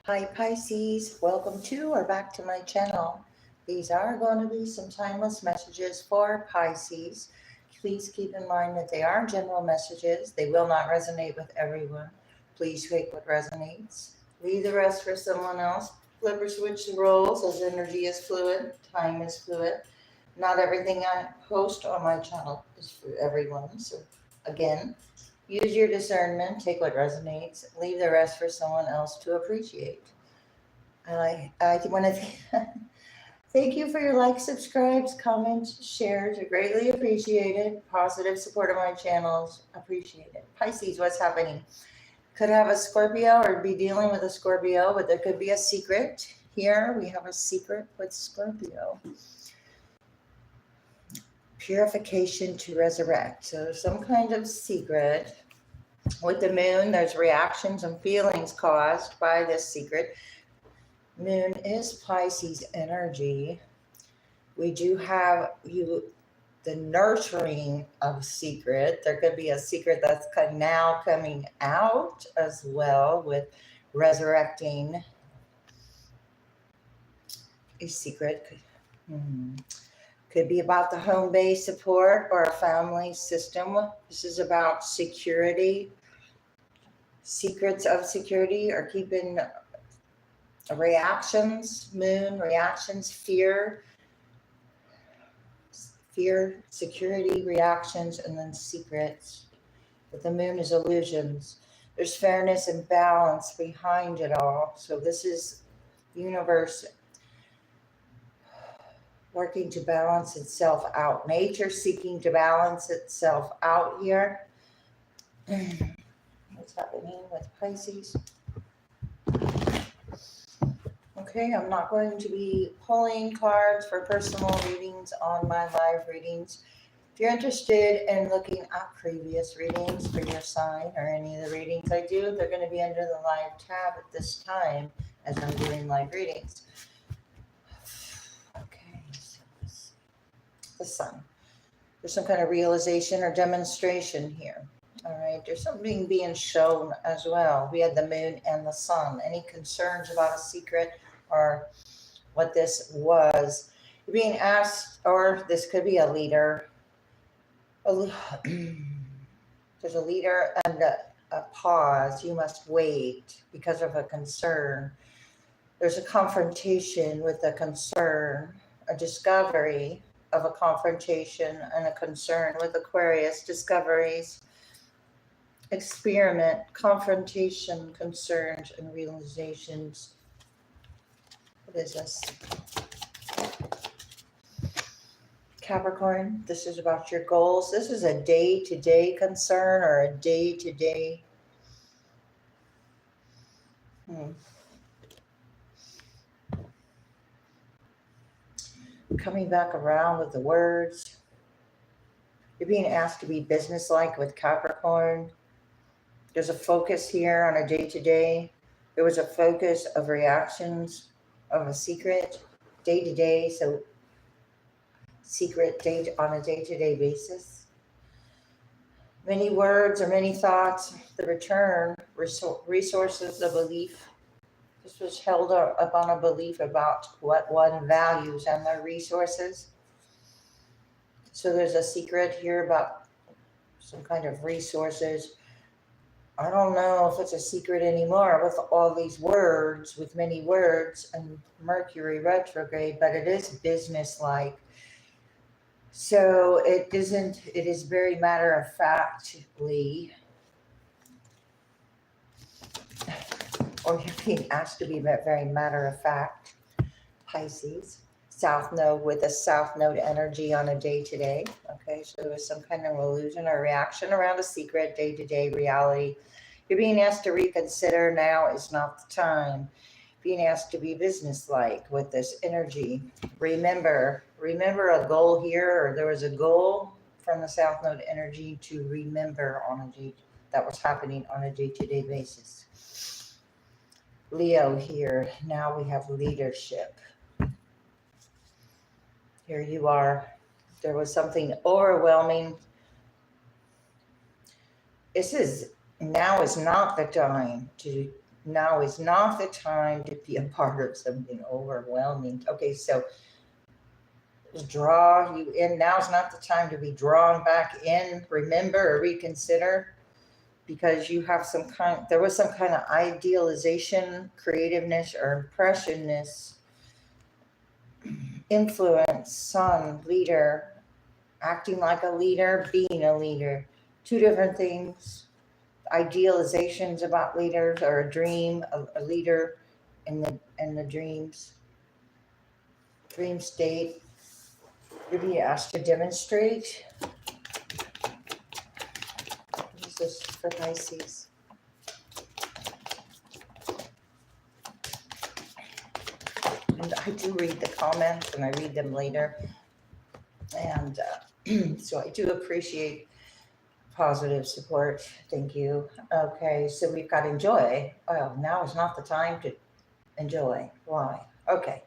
Hi Pisces, welcome to or back to my channel. These are going to be some timeless messages for Pisces. Please keep in mind that they are general messages. They will not resonate with everyone. Please take what resonates. Leave the rest for someone else. Flip or switch the roles as energy is fluid, time is fluid. Not everything I post on my channel is for everyone. So again, use your discernment, take what resonates, leave the rest for someone else to appreciate. And I want to thank you for your likes, subscribes, comments, shares. Are greatly appreciated. Positive support of my channels, appreciated. Pisces, what's happening? Could have a Scorpio or be dealing with a Scorpio, but there could be a secret. Here we have a secret with Scorpio. Purification to resurrect. So some kind of secret. With the moon, there's reactions and feelings caused by this secret. Moon is Pisces energy. We do have the nurturing of secret. There could be a secret that's now coming out as well with resurrecting a secret. Could be about the home base support or a family system. This is about security. Secrets of security are keeping reactions, moon reactions, fear, security reactions, and then secrets. But the moon is illusions. There's fairness and balance behind it all. So this is universe working to balance itself out. Nature seeking to balance itself out here. What's happening with Pisces? Okay, I'm not going to be pulling cards for personal readings on my live readings. If you're interested in looking at previous readings for your sign or any of the readings I do, they're going to be under the live tab at this time as I'm doing live readings. Okay, so the sun. There's some kind of realization or demonstration here. All right, there's something being shown as well. We had the moon and the sun. Any concerns about a secret or what this was? You're being asked, or this could be a leader. There's a leader and a pause. You must wait because of a concern. There's a confrontation with a concern, a discovery of a confrontation and a concern with Aquarius. Discoveries, experiment, confrontation, concerns, and realizations. What is this? Capricorn, this is about your goals. This is a day-to-day concern or a day-to-day. Coming back around with the words. You're being asked to be businesslike with Capricorn. There's a focus here on a day-to-day. There was a focus of reactions of a secret day-to-day. So secret date on a day-to-day basis. Many words or many thoughts. The return, resources of belief. This was held up on a belief about what one values and their resources. So there's a secret here about some kind of resources. I don't know if it's a secret anymore with all these words, with many words and Mercury retrograde, but it is business-like. So it is very matter-of-factly, or you're being asked to be very matter-of-fact, Pisces. South node with a south node energy on a day-to-day. Okay, so there was some kind of illusion or reaction around a secret day-to-day reality. You're being asked to reconsider. Now is not the time. Being asked to be businesslike with this energy. Remember a goal here, or there was a goal from the South Node energy to remember on a day that was happening on a day-to-day basis. Leo here. Now we have leadership. Here you are. There was something overwhelming. Now is not the time to now is not the time to be a part of something overwhelming. Okay, so draw you in. Now's not the time to be drawn back in. Remember or reconsider, because you have there was some kind of idealization, creativeness, or impressionness, influence, sun, leader, acting like a leader, being a leader. Two different things. Idealizations about leaders, or a dream, a leader in the dream state. You're being asked to demonstrate. What is this for Pisces? And I do read the comments, and I read them later. And so I do appreciate positive support. Thank you. Okay, so we've got enjoy. Well, now is not the time to enjoy. Why? Okay.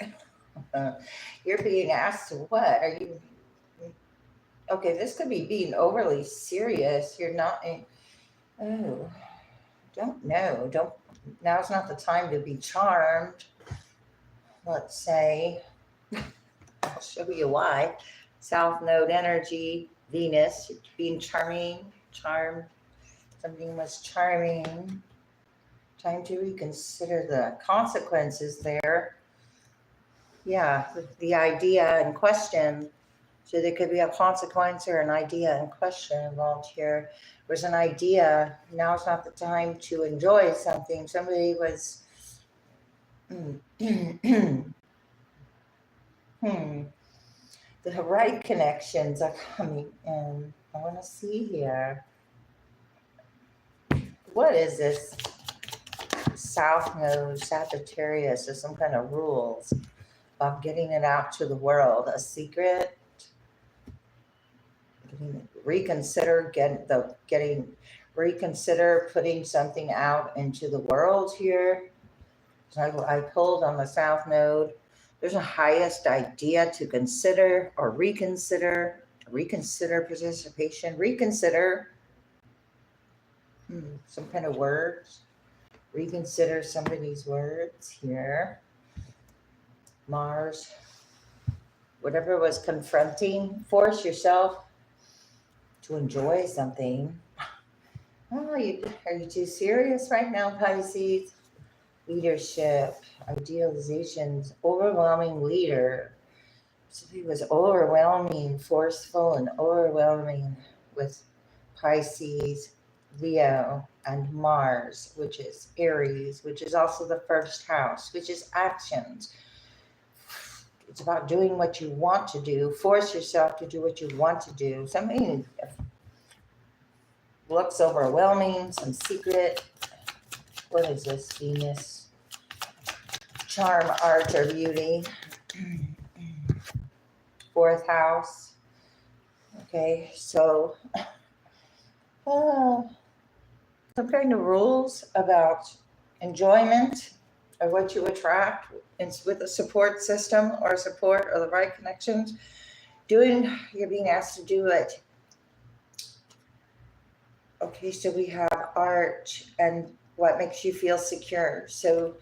You're being asked what? Are you... Okay, this could be being overly serious. You're not... Oh, don't know. Now's not the time to be charmed. Let's say. I'll show you why. South Node energy, Venus, being charming, charmed. Something was charming. Time to reconsider the consequences there. Yeah, the idea in question. So there could be a consequence or an idea in question involved here. There's an idea. Now's not the time to enjoy something. Somebody was... The right connections are coming in. I want to see here. What is this? South Node, Sagittarius, or some kind of rules of getting it out to the world. A secret. Reconsider reconsider putting something out into the world here. So I pulled on the South Node. There's a highest idea to consider or reconsider participation, reconsider some kind of words, reconsider somebody's words here. Mars, whatever was confronting, force yourself to enjoy something. Oh, are you too serious right now, Pisces? Leadership, idealizations, overwhelming leader. So he was overwhelming, forceful, and overwhelming with Pisces, Leo, and Mars, which is Aries, which is also the first house, which is actions. It's about doing what you want to do. Force yourself to do what you want to do. Something looks overwhelming, some secret. What is this? Venus. Charm, art, or beauty. Fourth house. Okay, so some kind of rules about enjoyment or what you attract with a support system or support or the right connections. You're being asked to do it. Okay, so we have art and what makes you feel secure. So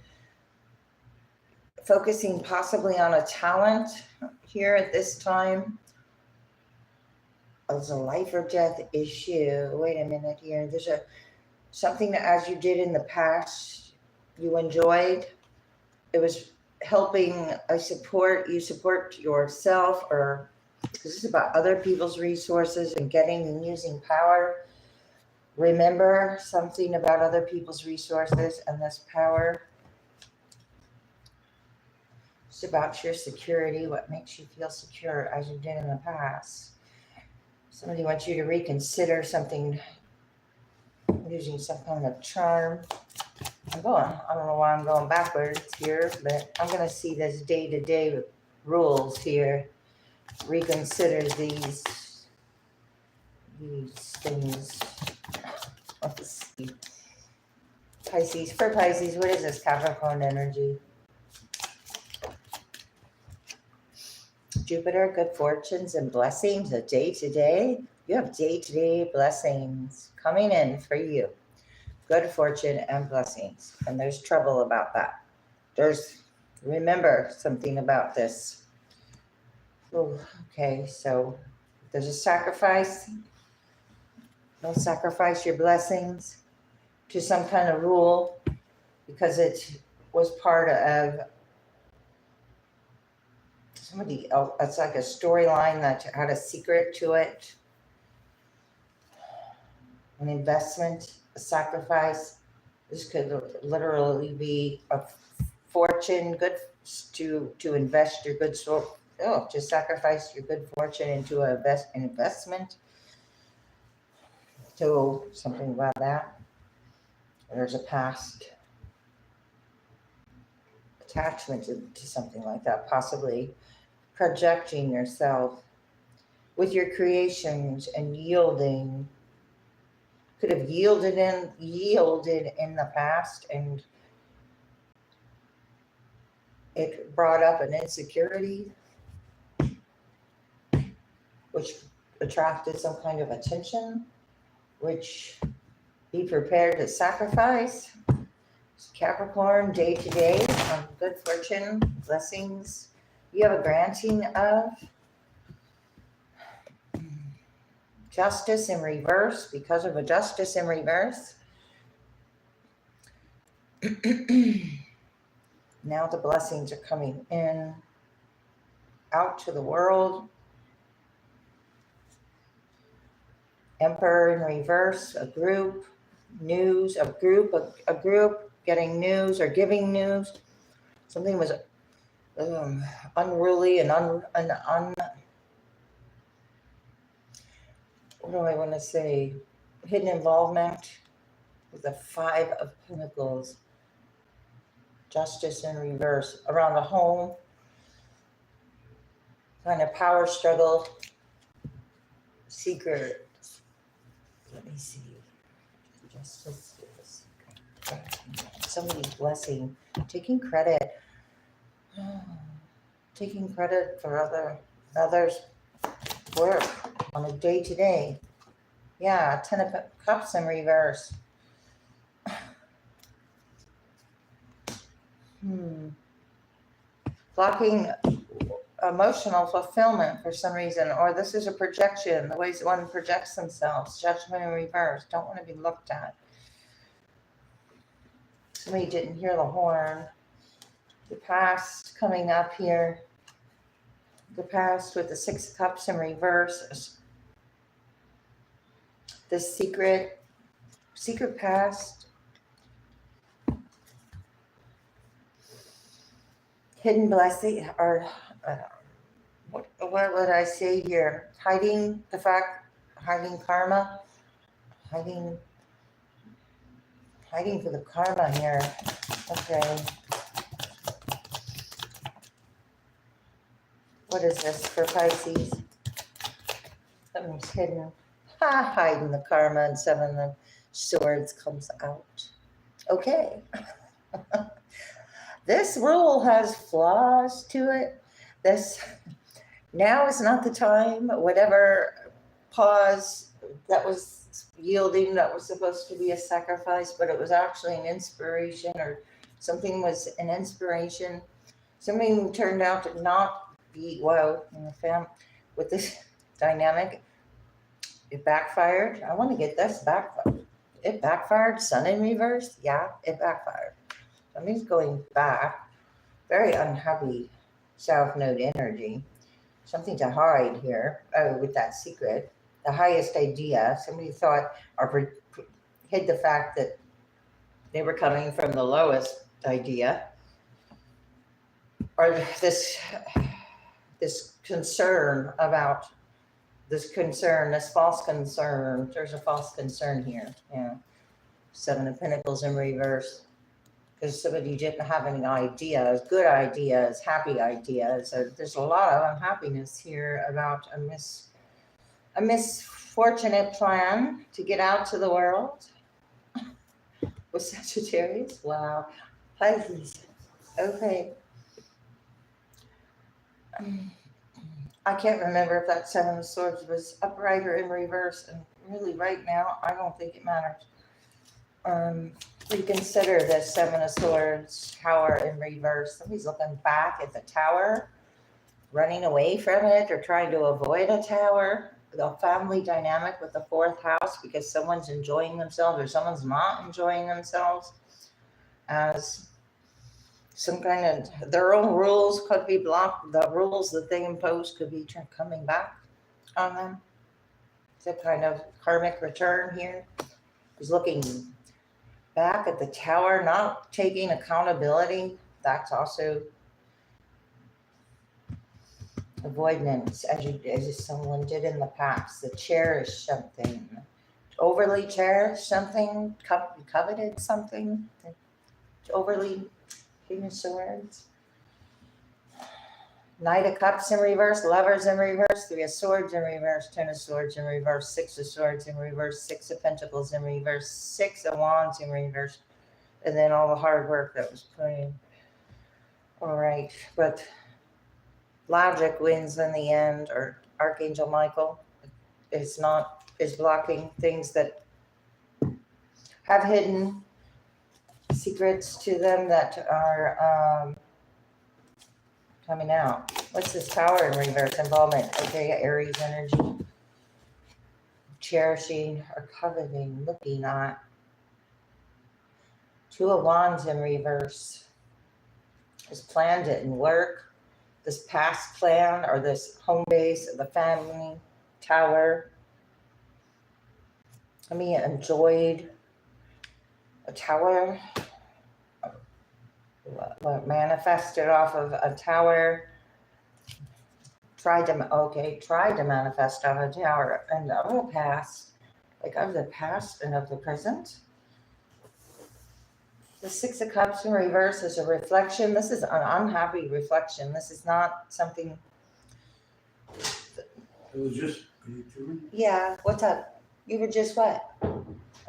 focusing possibly on a talent here at this time. There's a life or death issue. Wait a minute here. There's something that as you did in the past, you enjoyed. It was helping you support yourself, or because this is about other people's resources and getting and using power. Remember something about other people's resources and this power. It's about your security, what makes you feel secure as you did in the past. Somebody wants you to reconsider something, using some kind of charm. I don't know why I'm going backwards here, but I'm going to see this day-to-day rules here. Reconsider these things. Let's see. Pisces, for Pisces, what is this Capricorn energy? Jupiter, good fortunes and blessings, a day-to-day. You have day-to-day blessings coming in for you. good fortune and blessings. And there's trouble about that. Remember something about this. Oh, okay, so there's a sacrifice. Don't sacrifice your blessings to some kind of rule because it was part of somebody else. It's like a storyline that had a secret to it. An investment, a sacrifice. This could literally be a fortune, good to invest your good soul. Oh, to sacrifice your good fortune into an investment. So something about that. There's a past attachment to something like that, possibly projecting yourself with your creations and yielding. Could have yielded in the past, and it brought up an insecurity which attracted some kind of attention, which be prepared to sacrifice. Capricorn, day to day, on good fortune, blessings. You have a granting of justice in reverse because of a justice in reverse. Now the blessings are coming in, out to the world. Emperor in reverse, a group, news, a group getting news or giving news. Something was unruly and what do I want to say? Hidden involvement with the 5 of Pentacles. Justice in reverse around the home. Kind of power struggle. Secret. Let me see. Justice. Somebody's blessing. Taking credit. Taking credit for others' work on a day-to-day. Yeah, 10 of Cups in reverse. Blocking emotional fulfillment for some reason, or this is a projection, the ways one projects themselves. Judgment in reverse. Don't want to be looked at. Somebody didn't hear the horn. The past coming up here. The past with the 6 of Cups in reverse. The secret past. Hidden blessing, or what would I say here? Hiding karma, hiding for the karma here. Okay. What is this for Pisces? Something's hidden. Hiding the karma, and 7 of Swords comes out. Okay. This rule has flaws to it. Now is not the time. Whatever pause that was yielding, that was supposed to be a sacrifice, but it was actually an inspiration, or something was an inspiration. Something turned out to not be well in the family with this dynamic. It backfired. I want to get this backfired. It backfired. Sun in reverse. Yeah, it backfired. Something's going back. Very unhappy South Node energy. Something to hide here with that secret. The highest idea. Somebody thought or hid the fact that they were coming from the lowest idea. Or this concern about this false concern. There's a false concern here. Yeah. 7 of Pentacles in reverse. Because somebody didn't have any ideas, good ideas, happy ideas. There's a lot of unhappiness here about a misfortunate plan to get out to the world with Sagittarius. Wow. Pisces. Okay. I can't remember if that 7 of Swords was upright or in reverse. And really right now, I don't think it matters. Reconsider this Seven of Swords, Tower in reverse. Somebody's looking back at the tower, running away from it, or trying to avoid a tower. The family dynamic with the fourth house, because someone's enjoying themselves or someone's not enjoying themselves, as some kind of their own rules could be blocked. The rules that they impose could be coming back on them. It's a kind of karmic return here. He's looking back at the tower, not taking accountability. That's also avoidance, as someone did in the past. To cherish something, overly cherish something, coveted something, overly King of Swords. Knight of Cups in reverse, Lovers in reverse, Three of Swords in reverse, Ten of Swords in reverse, Six of Swords in reverse, Six of Pentacles in reverse, Six of Wands in reverse, and then all the hard work that was put in. All right, but logic wins in the end, or Archangel Michael is blocking things that have hidden secrets to them that are coming out. What's this Tower in reverse? Involvement. Okay, Aries energy. Cherishing or coveting, looking at. Two of Wands in reverse. This plan didn't work. This past plan or this home base of the family tower. I mean, enjoyed a tower. Manifested off of a tower. Tried to manifest off a tower, and of the past, like of the past and of the present. The Six of Cups in reverse is a reflection. This is an unhappy reflection. This is not something. It was just. Yeah, what's up? You were just what?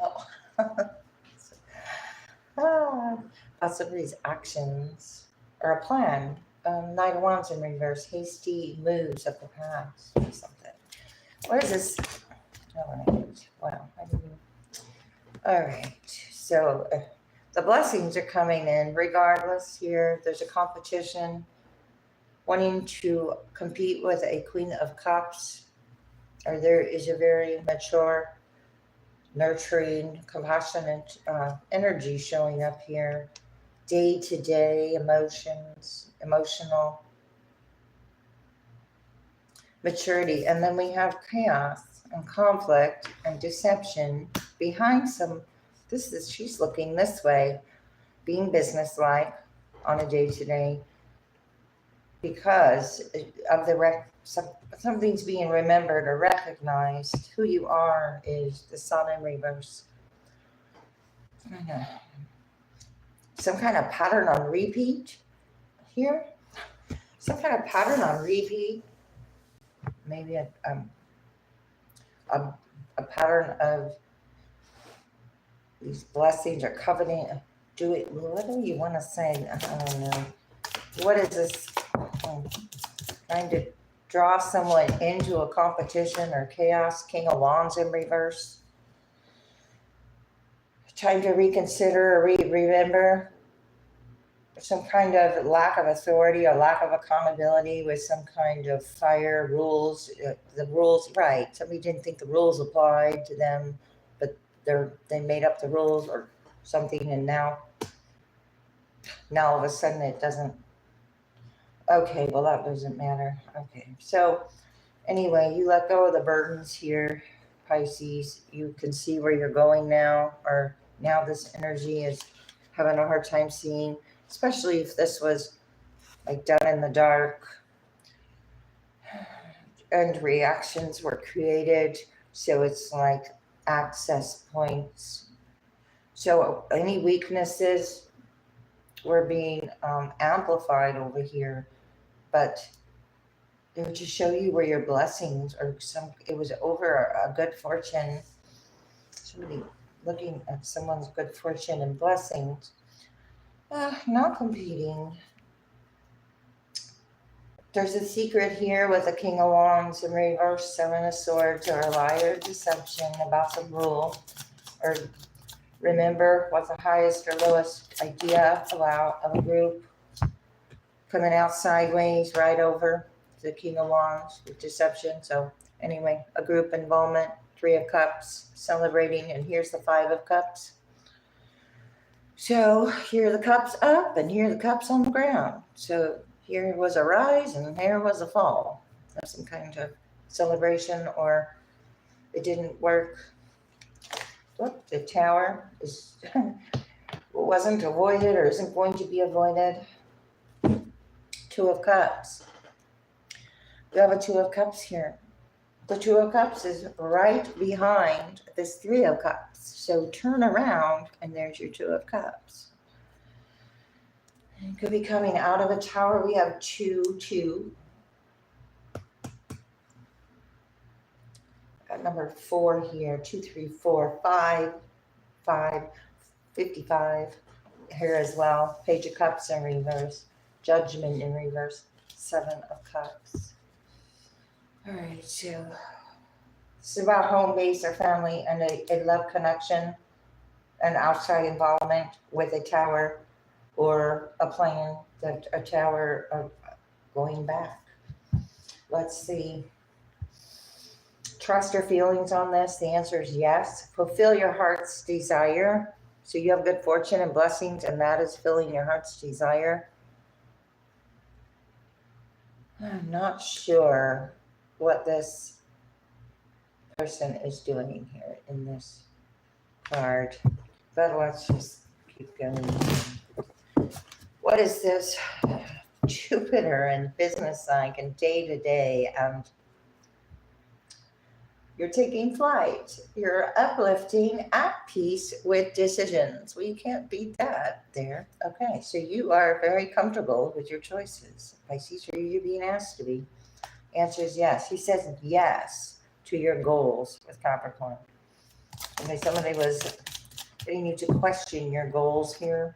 Oh. Somebody's actions or a plan. Knight of Wands in reverse, hasty moves of the past or something. What is this? All right. Wow. All right. So the blessings are coming in regardless here. There's a competition wanting to compete with a Queen of Cups, or there is a very mature, nurturing, compassionate energy showing up here. Day-to-day emotional maturity. And then we have chaos and conflict and deception behind some. She's looking this way, being businesslike on a day-to-day because of something's being remembered or recognized. Who you are is the Sun in reverse. Some kind of pattern on repeat here. Some kind of pattern on repeat. Maybe a pattern of these blessings or coveting. What do you want to say? I don't know. What is this? Trying to draw someone into a competition or chaos. King of Wands in reverse. Time to reconsider or remember some kind of lack of authority or lack of accountability with some kind of fire rules. The rules, right. Somebody didn't think the rules applied to them, but they made up the rules or something, and now all of a sudden it doesn't. Okay, well, that doesn't matter. Okay, so anyway, you let go of the burdens here, Pisces. You can see where you're going now, or now this energy is having a hard time seeing, especially if this was like done in the dark and reactions were created. So it's like access points. So any weaknesses were being amplified over here, but it would just show you where your blessings or it was over a good fortune. Somebody looking at someone's good fortune and blessings. Not competing. There's a secret here with the King of Wands and reverse, Seven of Swords, or a lie or deception about the rule, or Remember what the highest or lowest idea of a group coming out sideways right over the King of Wands with deception. So anyway, a group involvement, 3 of Cups, celebrating, and here's the 5 of Cups. So here are the cups up and here are the cups on the ground. So here was a rise and here was a fall of some kind of celebration, or it didn't work. Look, the Tower is wasn't avoided or isn't going to be avoided. 2 of Cups. We have a 2 of Cups here. The 2 of Cups is right behind this 3 of Cups. So turn around and there's your 2 of Cups. It could be coming out of a tower. We have 2, 2. Got number 4 here. 2, 3, 4, 5, 5, 55 here as well. Page of Cups in reverse. Judgment in reverse. 7 of Cups. All right, so this is about home base or family and a love connection, an outside involvement with a tower or a plan that a tower of going back. Let's see. Trust or feelings on this? The answer is yes. Fulfill your heart's desire. So you have good fortune and blessings, and that is filling your heart's desire. I'm not sure what this person is doing here in this card, but let's just keep going. What is this? Jupiter and business sign and day to day, and you're taking flight. You're uplifting, at peace with decisions. Well, you can't beat that there. Okay, so you are very comfortable with your choices. Pisces, or you're being asked to be. Answer is yes. He says yes to your goals with Capricorn. Okay, somebody was getting you to question your goals here.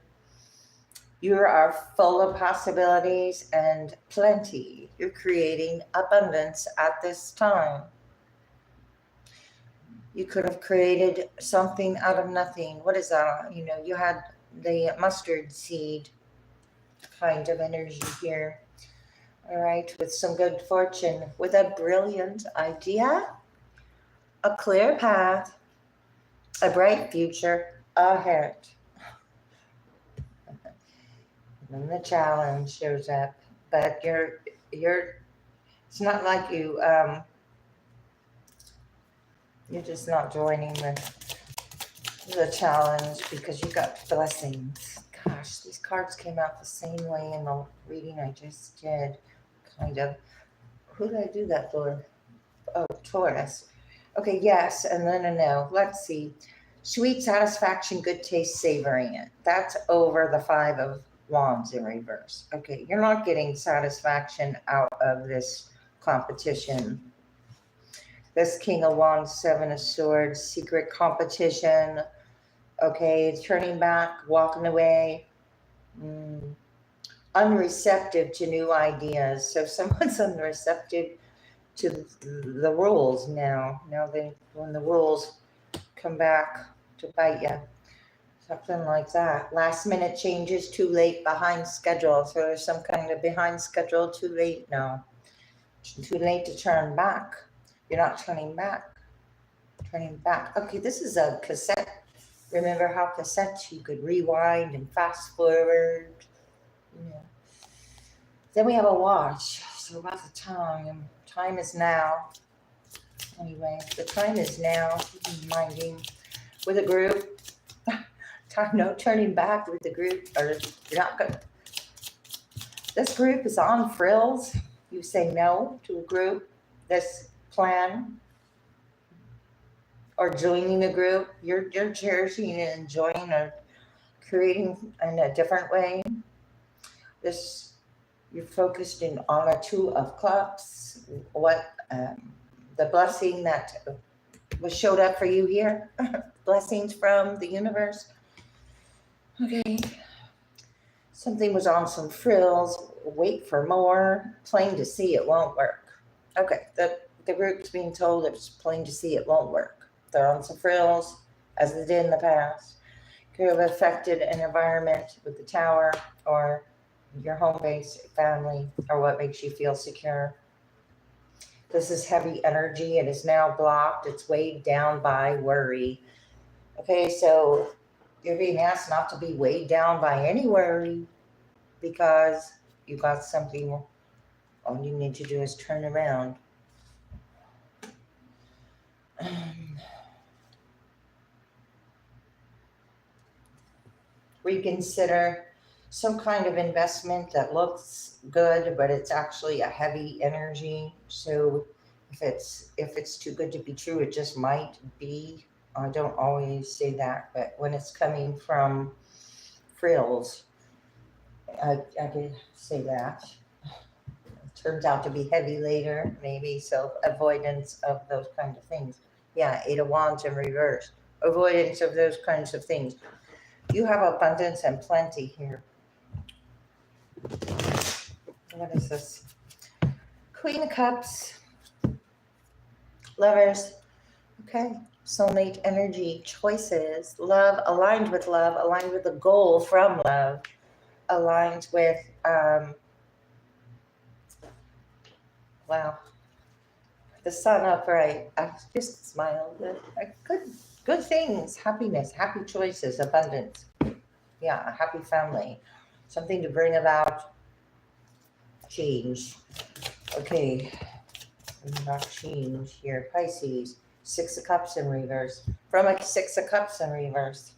You are full of possibilities and plenty. You're creating abundance at this time. You could have created something out of nothing. What is that? You know, you had the mustard seed kind of energy here. All right, with some good fortune, with a brilliant idea, a clear path, a bright future ahead. And the challenge shows up, but you're it's not like you're just not joining the challenge because you got blessings. Gosh, these cards came out the same way in the reading I just did. Kind of. Who did I do that for? Oh, Taurus. Okay, yes, and then a no. Let's see. Sweet satisfaction, good taste, savoring it. That's over the 5 of Wands in reverse. Okay, you're not getting satisfaction out of this competition. This King of Wands, 7 of Swords, secret competition. Okay, turning back, walking away. Unreceptive to new ideas. So someone's unreceptive to the rules now. Now when the rules come back to bite you. Something like that. Last minute changes, too late, behind schedule. So there's some kind of behind schedule, too late now. Too late to turn back. You're not turning back. Turning back. Okay, this is a cassette. Remember how cassettes you could rewind and fast forward? Yeah. Then we have a watch. So about the time. Time is now. Anyway, the time is now. Minding with a group. Time, no turning back with the group. Or you're not going to. This group is on frills. You say no to a group. This plan. Or joining a group. You're cherishing and enjoying or creating in a different way. This. You're focused in on a 2 of Cups. What the blessing that was showed up for you here. Blessings from the universe. Okay. Something was on some frills. Wait for more. Plain to see it won't work. Okay. The group's being told it's plain to see it won't work. They're on some frills, as they did in the past. could have affected an environment with the tower or your home base, family, or what makes you feel secure. This is heavy energy. It is now blocked. It's weighed down by worry. Okay, so you're being asked not to be weighed down by any worry because you got something. All you need to do is turn around. Reconsider some kind of investment that looks good, but it's actually a heavy energy. So if it's too good to be true, it just might be. I don't always say that, but when it's coming from frills, I could say that. It turns out to be heavy later, maybe, so avoidance of those kinds of things. Yeah, 8 of Wands in reverse. Avoidance of those kinds of things. You have abundance and plenty here. What is this? Queen of Cups. Lovers. Okay. Soulmate energy. Choices. Love. Aligned with love. Aligned with the goal from love. Aligned with, wow. The sun upright. I just smiled. Good things. Happiness. Happy choices. Abundance. Yeah. A happy family. Something to bring about change. Okay. Not change here. Pisces. 6 of Cups in reverse. From a 6 of Cups in reverse.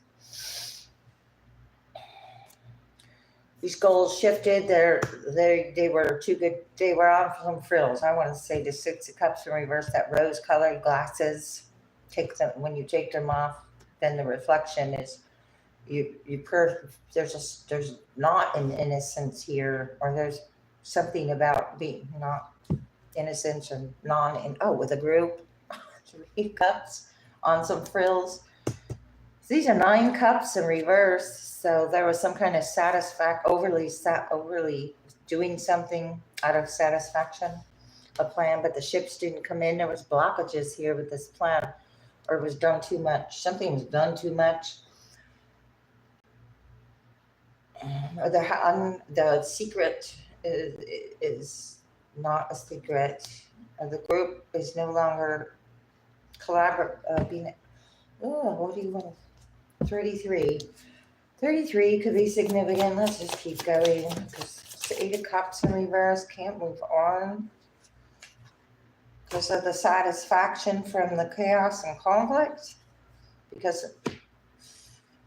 These goals shifted. They were too good. They were on some frills. I want to say the 6 of Cups in reverse. That rose-colored glasses. Take them when you take them off. Then the reflection is there's not an innocence here, or there's something about being not innocence or with a group. 3 cups on some frills. These are 9 cups in reverse. So there was some kind of overly doing something out of satisfaction, a plan, but the ships didn't come in. There was blockages here with this plan, or it was done too much. Something was done too much. The secret is not a secret. The group is no longer being. Oh, what do you want? 33. 33 could be significant. Let's just keep going because 8 of Cups in reverse, can't move on because of the satisfaction from the chaos and conflict. Because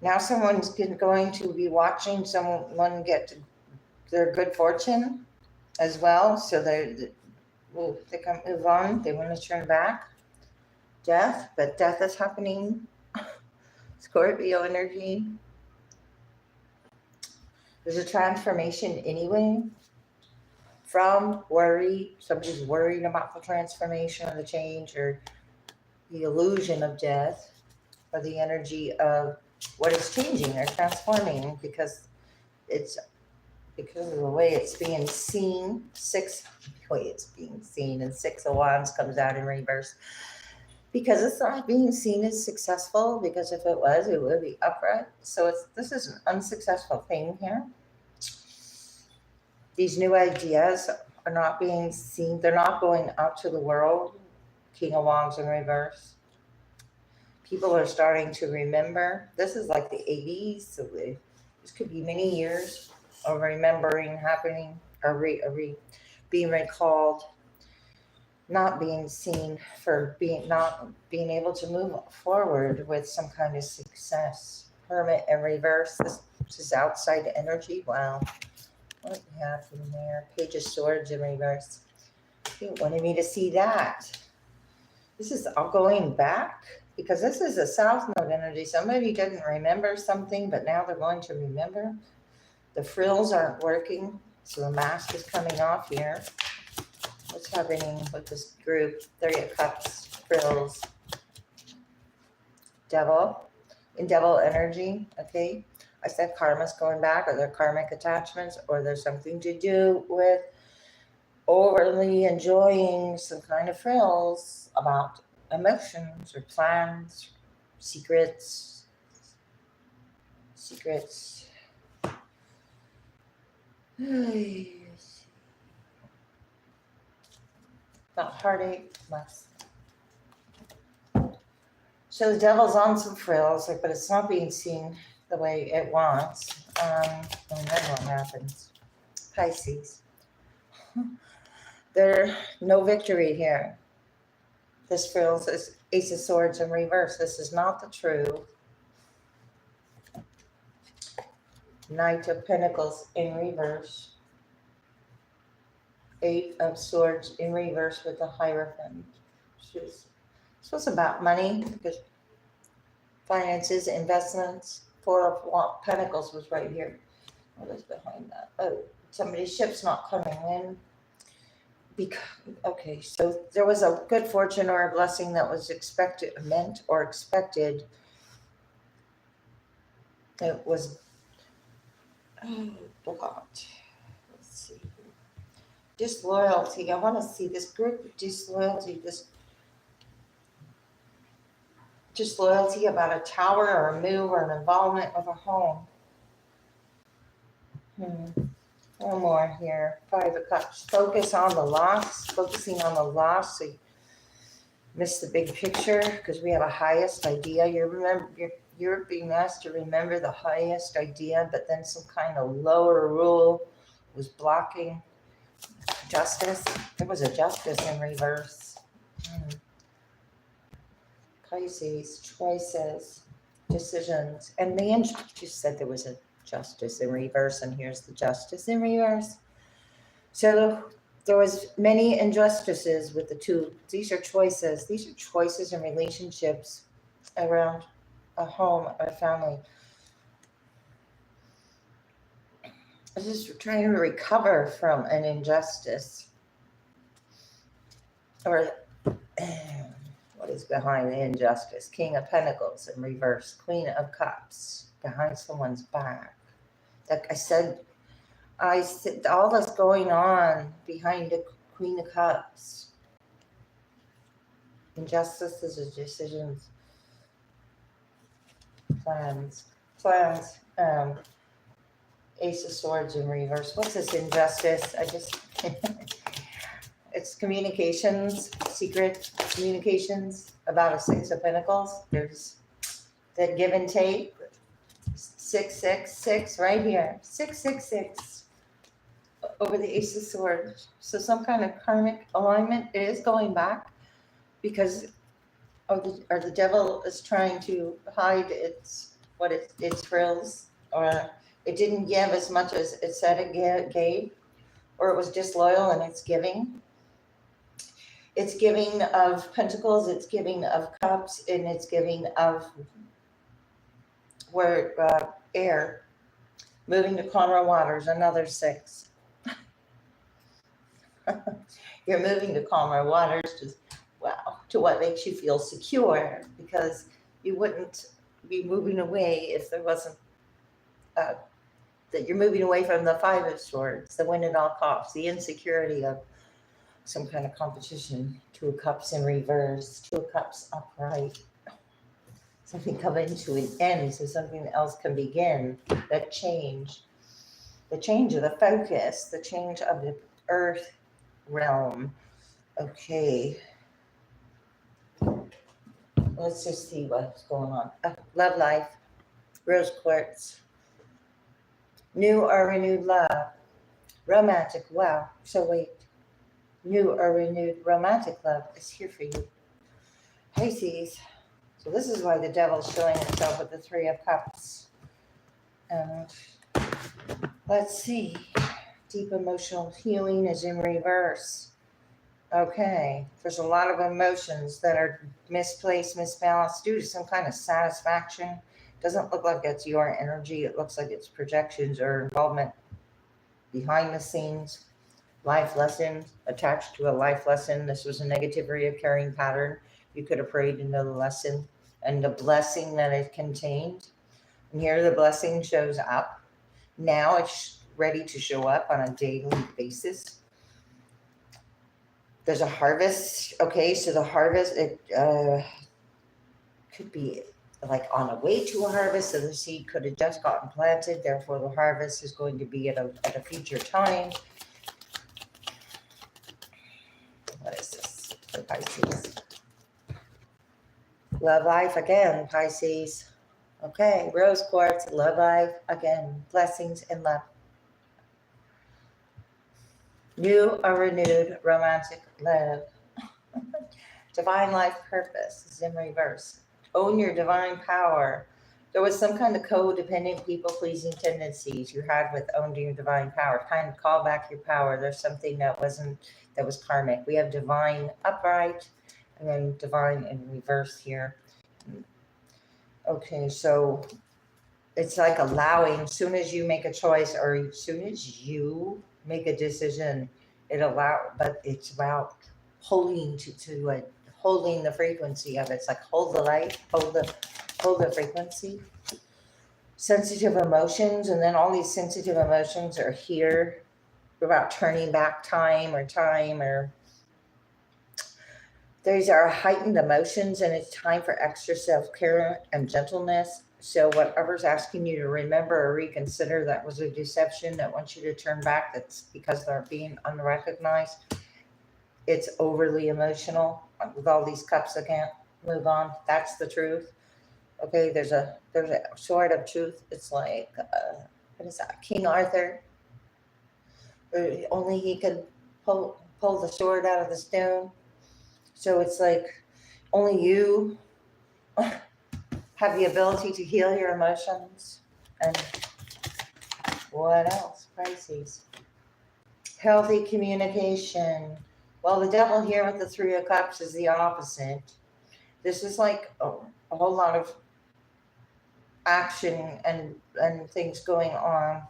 now someone's going to be watching someone get their good fortune as well. So they can't move on. They want to turn back. Death, but death is happening. Scorpio energy. There's a transformation anyway. From worry, somebody's worried about the transformation or the change or the illusion of death, or the energy of what is changing or transforming because of the way it's being seen. And 6 of Wands comes out in reverse. Because it's not being seen as successful, because if it was, it would be upright. So this is an unsuccessful thing here. These new ideas are not being seen. They're not going out to the world. King of Wands in reverse. People are starting to remember. This is like the 80s. So this could be many years of remembering happening or being recalled. Not being seen for not being able to move forward with some kind of success. Hermit in reverse. This is outside energy. Wow. What do we have in there? Page of Swords in reverse. You wanted me to see that. This is all going back because this is a South Node energy. Somebody didn't remember something, but now they're going to remember. The frills aren't working, so the mask is coming off here. What's happening with this group? 3 of Cups, frills, devil, in devil energy, okay? I said karma's going back, or they're karmic attachments, or there's something to do with overly enjoying some kind of frills about emotions or plans, secrets. secrets. Not heartache, less. So the devil's on some frills, but it's not being seen the way it wants. And then what happens? Pisces. There's no victory here. This frills is Ace of Swords in reverse. This is not the true. Knight of Pentacles in reverse. Eight of Swords in reverse with the Hierophant. This was about money, because finances, investments. Four of Pentacles was right here. What is behind that? Oh, somebody's ship's not coming in. Okay, so there was a good fortune or a blessing that was meant or expected. It was blocked. Let's see. Disloyalty. I want to see this group of disloyalty. This disloyalty about a tower or a move or an involvement with a home. One more here. Five of Cups. Focus on the loss. Focusing on the loss. So you miss the big picture, because we have a highest idea. You're being asked to remember the highest idea, but then some kind of lower rule was blocking justice. There was a justice in reverse. Pisces, choices, decisions. And the angel just said there was a justice in reverse, and here's the justice in reverse. So there was many injustices with the two. These are choices. These are choices in relationships around a home or a family. I'm just trying to recover from an injustice. Or what is behind the injustice? King of Pentacles in reverse. Queen of Cups behind someone's back. Like I said, all that's going on behind the Queen of Cups. Injustices is decisions. Plans. Ace of Swords in reverse. What's this injustice? It's communications, secret communications about a Six of Pentacles. There's the give and take. 666 right here. 666 over the Ace of Swords. So some kind of karmic alignment is going back, because the devil is trying to hide its frills, or it didn't give as much as it said it gave, or it was disloyal in its giving. It's giving of Pentacles, it's giving of Cups, and it's giving of air. Moving to calmer waters, another 6. You're moving to calmer waters to what makes you feel secure, because you wouldn't be moving away if there wasn't that you're moving away from the Five of Swords, the win at all costs, the insecurity of some kind of competition. Two of Cups in reverse, Two of Cups upright. Something coming to an end so something else can begin. That change. The change of the focus, the change of the earth realm. Okay. Let's just see what's going on. Love life. Rose quartz. New or renewed love. Romantic. Wow. So wait. New or renewed romantic love is here for you. Pisces. So this is why the devil's showing himself with the Three of Cups. And let's see. Deep emotional healing is in reverse. Okay. There's a lot of emotions that are misplaced, misbalanced due to some kind of satisfaction. Doesn't look like it's your energy. It looks like it's projections or involvement behind the scenes. Life lesson attached to a life lesson. This was a negative reoccurring pattern. You could have prayed into the lesson and the blessing that it contained. And here the blessing shows up. Now it's ready to show up on a daily basis. There's a harvest. Okay, so the harvest, it could be like on a way to a harvest, so the seed could have just gotten planted, therefore the harvest is going to be at a future time. What is this for Pisces? Love life again, Pisces. Okay, rose quartz, love life again, blessings and love. New or renewed romantic love. Divine life purpose is in reverse. Own your divine power. There was some kind of codependent, people-pleasing tendencies you had with owning your divine power. Kind of call back your power. There's something that was karmic. We have divine upright and then divine in reverse here. Okay, so it's like allowing, as soon as you make a choice or as soon as you make a decision, but it's about holding holding the frequency of it. It's like hold the light, hold the frequency. Sensitive emotions, and then all these sensitive emotions are here about turning back time, or these are heightened emotions, and it's time for extra self-care and gentleness. So whatever's asking you to remember or reconsider that was a deception that wants you to turn back, that's because they're being unrecognized. It's overly emotional with all these cups. I can't move on. That's the truth. Okay, there's a sword of truth. It's like what is that? King Arthur. Only he could pull the sword out of the stone. So it's like only you have the ability to heal your emotions. And what else? Pisces. Healthy communication. Well, the devil here with the Three of Cups is the opposite. This is like a whole lot of action and things going on.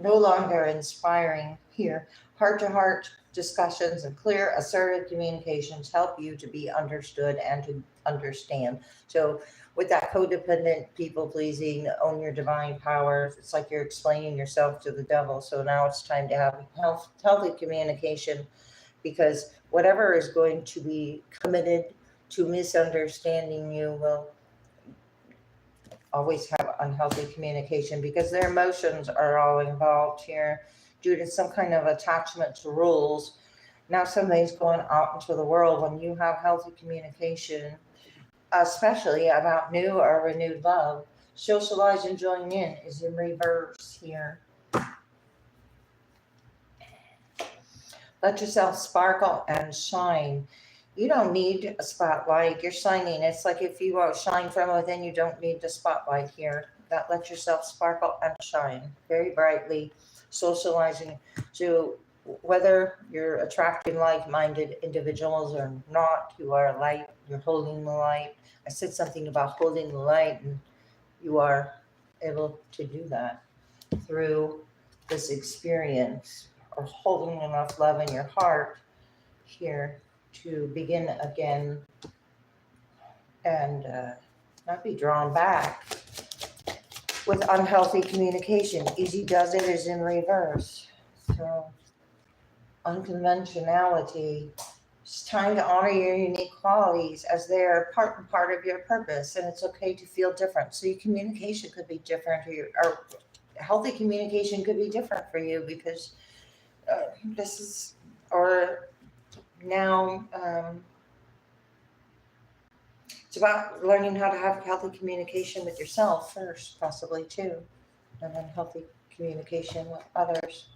No longer inspiring here. Heart-to-heart discussions and clear, assertive communications help you to be understood and to understand. So with that codependent, people-pleasing, own your divine power, it's like you're explaining yourself to the devil. So now it's time to have healthy communication, because whatever is going to be committed to misunderstanding you will always have unhealthy communication, because their emotions are all involved here due to some kind of attachment to rules. Now something's going out into the world when you have healthy communication, especially about new or renewed love. Socialize and join in is in reverse here. Let yourself sparkle and shine. You don't need a spotlight. You're shining. It's like if you shine from within, you don't need the spotlight here. That let yourself sparkle and shine very brightly. Socializing to whether you're attracting like-minded individuals or not, you are light. You're holding the light. I said something about holding the light, and you are able to do that through this experience, or holding enough love in your heart here to begin again and not be drawn back with unhealthy communication. Easy does it is in reverse. So unconventionality. It's time to honor your unique qualities as they are part of your purpose, and it's okay to feel different. So your communication could be different, or healthy communication could be different for you, because this is, or now it's about learning how to have healthy communication with yourself first, possibly too, and then healthy communication with others.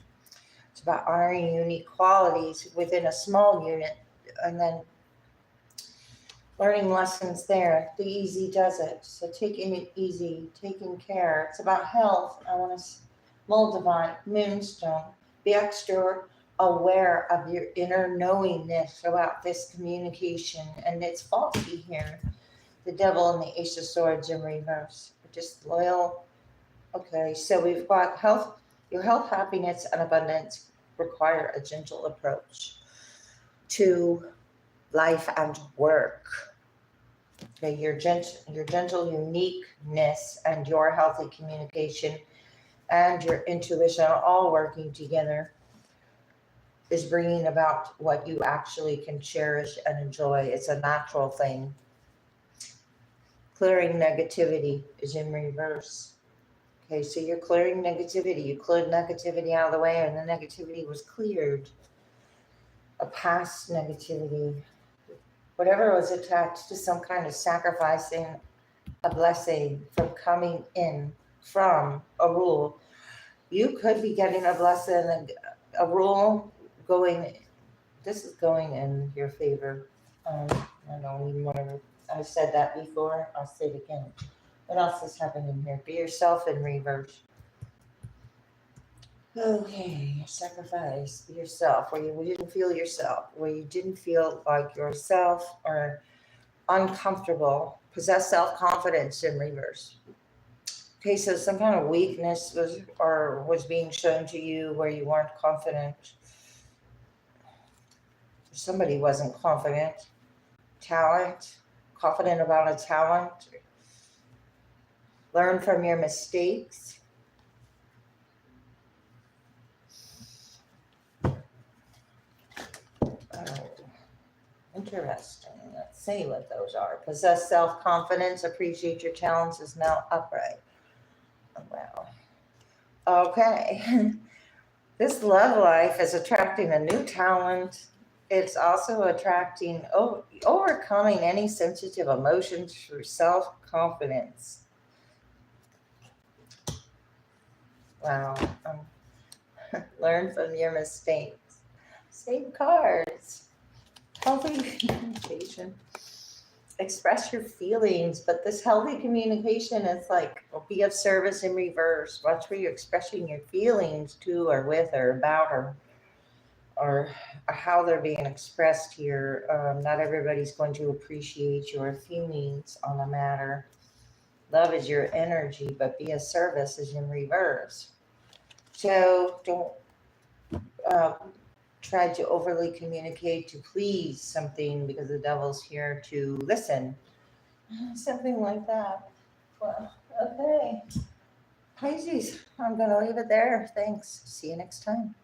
It's about honoring unique qualities within a small unit, and then learning lessons there. The easy does it. So taking it easy, taking care. It's about health. I want to Moldavite, Moonstone. Be extra aware of your inner knowingness about this communication, and it's faulty here. The devil and the Ace of Swords in reverse. Disloyal. Okay, so we've got health. Your health, happiness, and abundance require a gentle approach to life and work. Okay, your gentle uniqueness and your healthy communication and your intuition are all working together is bringing about what you actually can cherish and enjoy. It's a natural thing. Clearing negativity is in reverse. Okay, so you're clearing negativity. You cleared negativity out of the way, and the negativity was cleared. A past negativity, whatever was attached to some kind of sacrificing a blessing from coming in from a rule. You could be getting a blessing, a rule going, this is going in your favor. I don't even want to, I've said that before, I'll say it again. What else is happening here? Be yourself in reverse. Okay, sacrifice, be yourself, where you didn't feel yourself, where you didn't feel like yourself or uncomfortable. Possess self-confidence in reverse. Okay, so some kind of weakness was being shown to you where you weren't confident. Somebody wasn't confident. Talent, confident about a talent. Learn from your mistakes. Oh, interesting. Let's see what those are. Possess self-confidence. Appreciate your talents is now upright. Wow. Okay. This love life is attracting a new talent. It's also attracting, overcoming any sensitive emotions through self-confidence. Wow. Learn from your mistakes. Save cards. Healthy communication. Express your feelings, but this healthy communication is like be of service in reverse. Watch where you're expressing your feelings to or with or about or how they're being expressed here. Not everybody's going to appreciate your feelings on a matter. Love is your energy, but be of service is in reverse. So don't try to overly communicate to please something because the devil's here to listen. Something like that. Well, okay. Pisces, I'm going to leave it there. Thanks. See you next time.